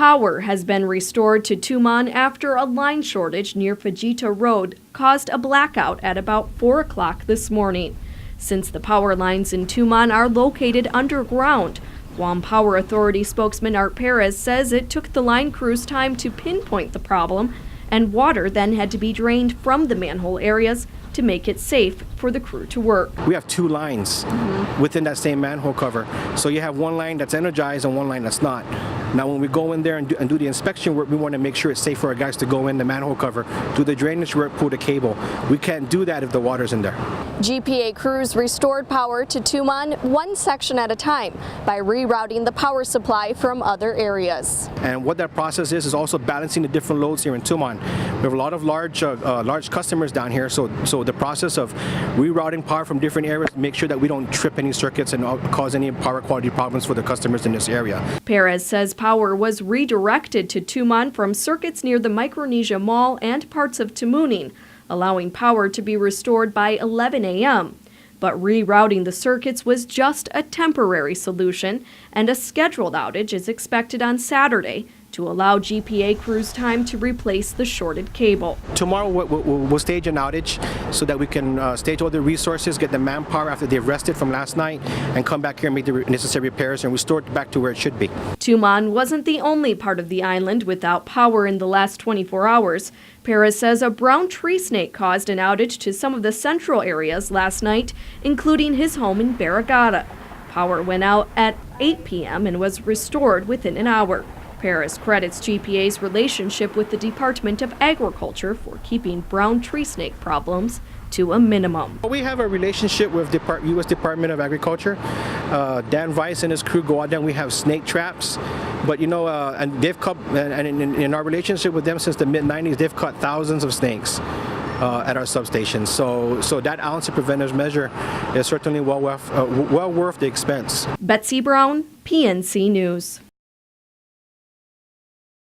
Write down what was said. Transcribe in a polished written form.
Power has been restored to Tumon after a line shortage near Fajita Road caused a blackout at about 4 o'clock this morning. Since the power lines in Tumon are located underground, Guam Power Authority spokesman Art Perez says it took the line crews time to pinpoint the problem, and water then had to be drained from the manhole areas to make it safe for the crew to work. We have two lines within that same manhole cover. So you have one line that's energized and one line that's not. Now when we go in there and do the inspection work, we want to make sure it's safe for our guys to go in the manhole cover, do the drainage work, pull the cable. We can't do that if the water's in there. GPA crews restored power to Tumon one section at a time by rerouting the power supply from other areas. And what that process is also balancing the different loads here in Tumon. We have a lot of large customers down here, so the process of rerouting power from different areas to make sure that we don't trip any circuits and cause any power quality problems for the customers in this area. Perez says power was redirected to Tumon from circuits near the Micronesia Mall and parts of Tamuning, allowing power to be restored by 11 a.m. But rerouting the circuits was just a temporary solution, and a scheduled outage is expected on Saturday to allow GPA crews time to replace the shorted cable. Tomorrow we'll stage an outage so that we can stage all the resources, get the manpower after they've rested from last night, and come back here and make the necessary repairs and restore it back to where it should be. Tumon wasn't the only part of the island without power in the last 24 hours. Perez says a brown tree snake caused an outage to some of the central areas last night, including his home in Barragata. Power went out at 8 p.m. and was restored within an hour. Perez credits GPA's relationship with the Department of Agriculture for keeping brown tree snake problems to a minimum. We have a relationship with the U.S. Department of Agriculture. Dan Weiss and his crew go out there and we have snake traps. But you know, and they've caught, and in our relationship with them since the mid-90s, they've caught thousands of snakes at our substations. So that ounce of preventive measure is certainly well worth the expense. Betsy Brown, PNC News.